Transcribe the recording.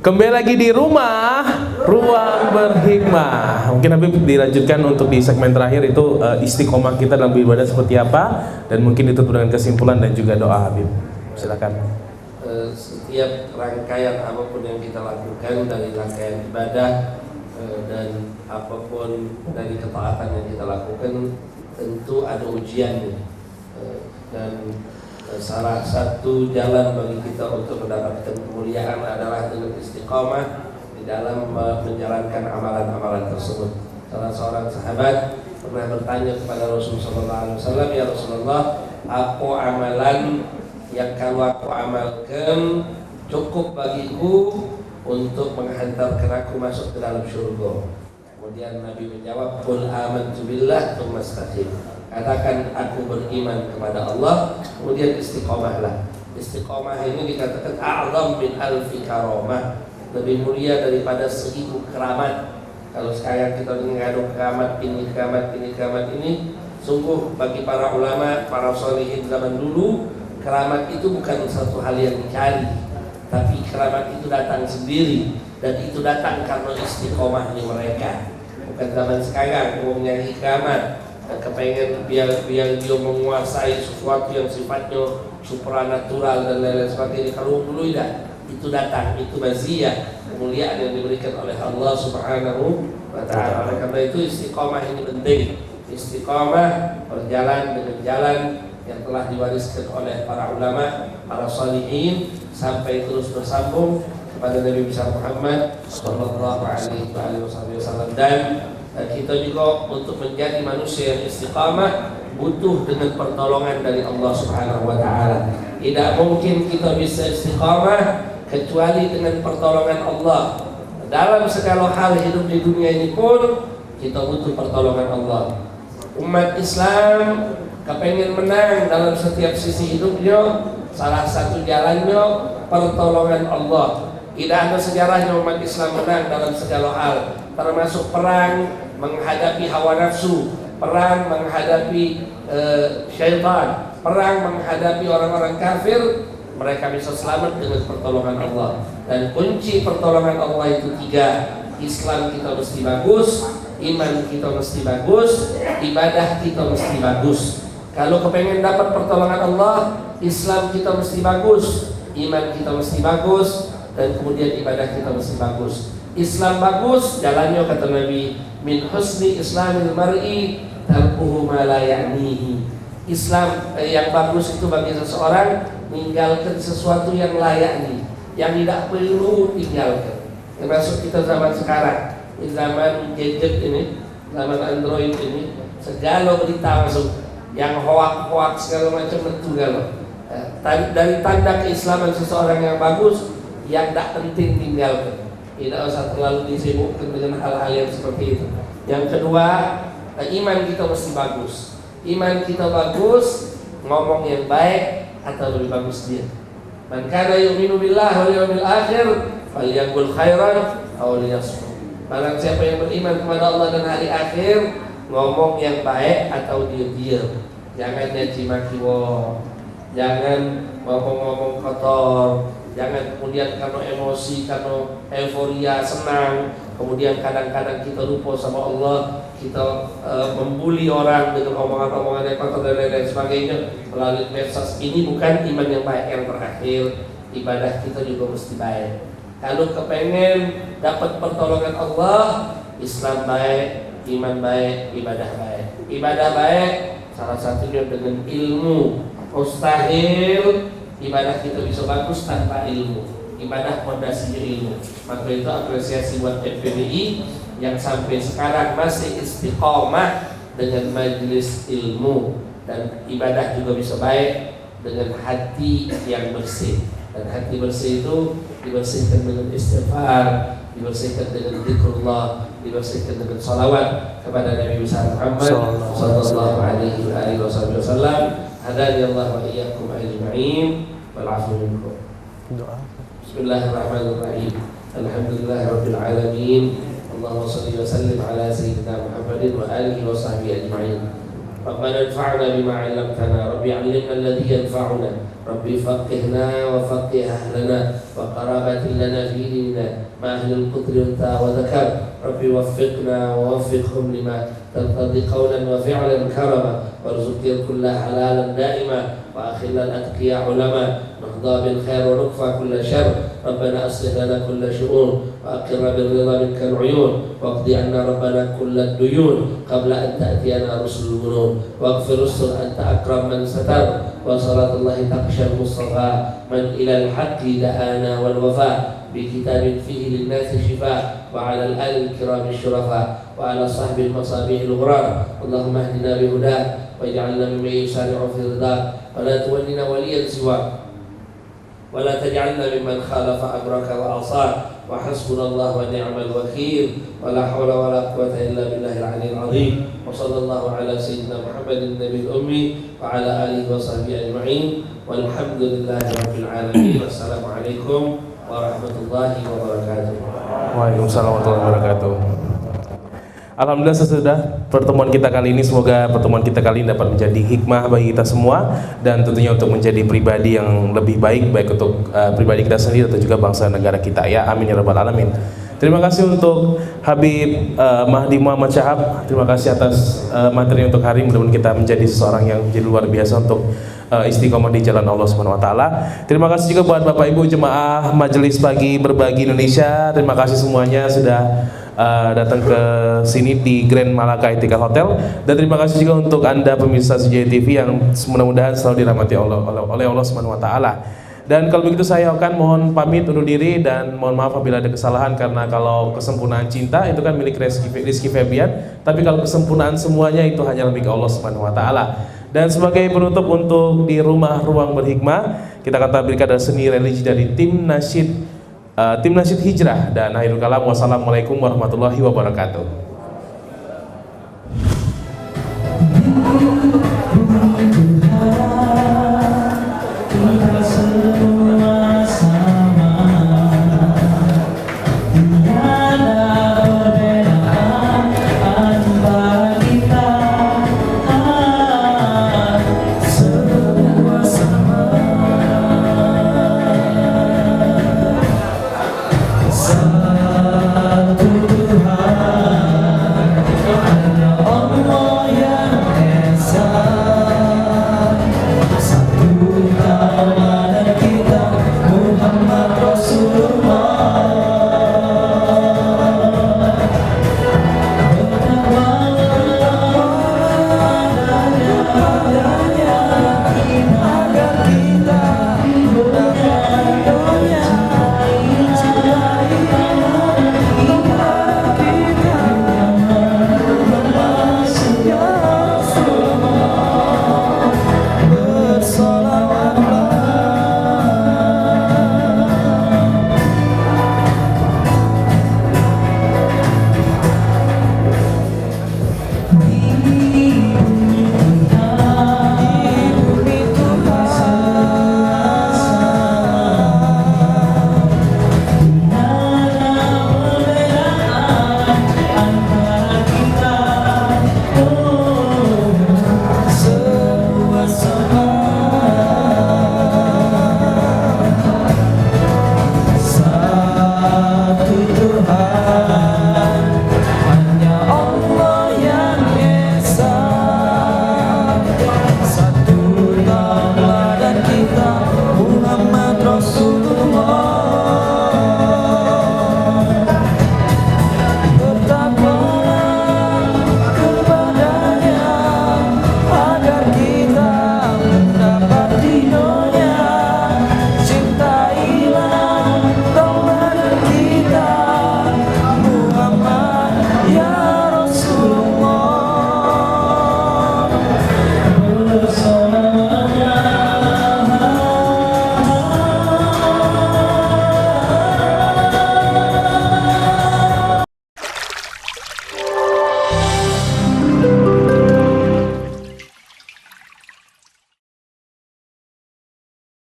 Kembali lagi di rumah Ruang Berhikmah. Mungkin Habib dilanjutkan untuk di segmen terakhir itu istiqomah kita dalam beribadah seperti apa, dan mungkin ditutup dengan kesimpulan dan juga doa Habib. Silakan. Setiap rangkaian apapun yang kita lakukan dari rangkaian ibadah dan apapun dari ketaatan yang kita lakukan tentu ada ujiannya, dan salah satu jalan bagi kita untuk mendapatkan kemuliaan adalah dengan istiqamah di dalam menjalankan amalan-amalan tersebut. Salah seorang sahabat pernah bertanya kepada Rasulullah SAW, ya Rasulullah, apa amalan yang kalau aku amalkan cukup bagiku untuk menghantarkan aku masuk ke dalam syurga? Kemudian Nabi menjawab, qul amantu billah tsumma istaqim. Katakan aku beriman kepada Allah, kemudian istiqomahlah. Istiqomah ini dikatakan a'zam min alfi karamah, lebih mulia daripada 1000 keramat. Kalau sekarang kita mengadu keramat ini, keramat ini, keramat ini, sungguh bagi para ulama, para sholihin zaman dulu, keramat itu bukan satu hal yang dicari, tapi keramat itu datang sendiri, dan itu datang karena istiqomahnya mereka. Bukan zaman sekarang mau nyari keramat, kepengen biar dia menguasai sesuatu yang sifatnya supranatural dan lain-lain sebagainya. Kalau dulu tidak, itu datang, itu maziyah, kemuliaan yang diberikan oleh Allah Subhanahu wa ta'ala. Oleh karena itu istiqomah ini penting. Istiqomah berjalan dengan jalan yang telah diwariskan oleh para ulama, para sholihin, sampai terus bersambung kepada Nabi besar Muhammad sallallahu alaihi wasallam. Dan kita juga untuk menjadi manusia yang istiqamah butuh dengan pertolongan dari Allah Subhanahu wa ta'ala. Tidak mungkin kita bisa istiqamah kecuali dengan pertolongan Allah. Dalam segala hal hidup di dunia ini pun kita butuh pertolongan Allah. Umat Islam kepengen menang dalam setiap sisi hidupnya, salah satu jalannya pertolongan Allah. Tidak ada sejarahnya umat Islam menang dalam segala hal, termasuk perang menghadapi hawa nafsu, perang menghadapi syaitan, perang menghadapi orang-orang kafir. Mereka bisa selamat dengan pertolongan Allah. Dan kunci pertolongan Allah itu 3. Islam kita mesti bagus, iman kita mesti bagus, ibadah kita mesti bagus. Kalau kepengen dapat pertolongan Allah, Islam kita mesti bagus, iman kita mesti bagus, dan kemudian ibadah kita mesti bagus. Islam bagus, jalannya kata Nabi, min husni islamil mar'i tarkuhu ma la ya'nihi. Islam yang bagus itu bagi seseorang meninggalkan sesuatu yang layaknya, yang tidak perlu tinggalkan. Termasuk kita zaman sekarang, di zaman gadget ini, zaman Android ini, segala berita masuk, yang hoax segala macam itu galau. Dari tanda keislaman seseorang yang bagus, yang tak penting tinggalkan. Tidak usah terlalu disibukkan dengan hal-hal yang seperti itu. Yang kedua, iman kita mesti bagus. Iman kita bagus, ngomong yang baik atau lebih bagus dia. Man kana yu'minu billahi wal yawmil akhir falyaqul khairan aw liyasmut. Barang siapa yang beriman kepada Allah dan hari akhir, ngomong yang baik atau diam. Jangan nyaci maki, jangan ngomong-ngomong kotor. Jangan kemudian karena emosi, karena euforia, senang, kemudian kadang-kadang kita lupa sama Allah, kita membuli orang dengan omongan-omongan yang kotor dan lain-lain sebagainya melalui medsos. Ini bukan iman yang baik. Yang terakhir, ibadah kita juga mesti baik. Kalau kepengen dapat pertolongan Allah, Islam baik, iman baik, ibadah baik. Ibadah baik salah satunya dengan ilmu. Mustahil ibadah kita bisa bagus tanpa ilmu. Ibadah fondasinya ilmu. Maka itu apresiasi buat FPBI yang sampai sekarang masih istiqomah dengan majelis ilmu. Dan ibadah juga bisa baik dengan hati yang bersih. Dan hati bersih itu dibersihkan dengan istighfar, dibersihkan dengan zikrullah, dibersihkan dengan salawat kepada Nabi besar Muhammad sallallahu alaihi wasallam. Hadani Allah wa iyyakum ajma'in. Bismillahirrahmanirrahim. Alhamdulillahirabbil alamin. Allahumma shalli wa sallim ala sayyidina Muhammadin wa alihi wa sahbihi ajma'in. ربنا انفعنا بما علمتنا ربي علمنا الذي ينفعنا ربي فقهنا وفقه أهلنا وقرابة لنا في ديننا مع أهل القدر أنثى وذكر ربي وفقنا ووفقهم لما ترتضي قولا وفعلا كرما وارزقنا كل حلالا دائما وأخلنا الأتقياء علما نهضى بالخير ونكفى كل شر ربنا أصلح لنا كل شؤون وأقرنا بالرضا منك العيون واقضي عنا ربنا كل الديون قبل أن تأتينا رسل المنون واغفر الرسل أنت أكرم من ستر وصلاة الله تخشى المصطفى من إلى الحق دعانا والوفاء بكتاب فيه للناس شفاء وعلى الآل الكرام الشرفاء وعلى صحب المصابيح الغرار اللهم اهدنا بهداك واجعلنا ممن يسارع في رضاك ولا تولنا وليا سواك ولا تجعلنا ممن خالف أمرك وعصاك وحسبنا الله ونعم الوكيل ولا حول ولا قوة إلا بالله العلي العظيم وصلى الله على سيدنا محمد النبي الأمي وعلى آله وصحبه أجمعين والحمد لله رب العالمين والسلام عليكم ورحمة الله وبركاته. Waalaikumsalam warahmatullahi wabarakatuh. Alhamdulillah sesudah pertemuan kita kali ini, semoga pertemuan kita kali ini dapat menjadi hikmah bagi kita semua dan tentunya untuk menjadi pribadi yang lebih baik untuk pribadi kita sendiri atau juga bangsa negara kita ya, amin ya rabbal alamin. Terima kasih untuk Habib Mahdi Muhammad Syahab, terima kasih atas materi untuk hari, mudah-mudahan kita menjadi seseorang yang menjadi luar biasa untuk istiqomah di jalan Allah Subhanahu wa taala. Terima kasih juga buat Bapak Ibu jemaah Majelis Pagi Berbagi Indonesia. Terima kasih semuanya sudah datang ke sini di Grand Malaka Etika Hotel, dan terima kasih juga untuk Anda pemirsa CJ TV yang mudah-mudahan selalu dirahmati oleh Allah Subhanahu wa taala. Dan kalau begitu saya akan mohon pamit undur diri dan mohon maaf apabila ada kesalahan, karena kalau kesempurnaan cinta itu kan milik Rizky Febian, tapi kalau kesempurnaan semuanya itu hanya milik Allah Subhanahu wa taala. Dan sebagai penutup untuk di rumah Ruang Berhikmah, kita akan tampilkan ada seni religi dari tim Nasyid Hijrah, dan akhirul kalam wassalamualaikum warahmatullahi wabarakatuh.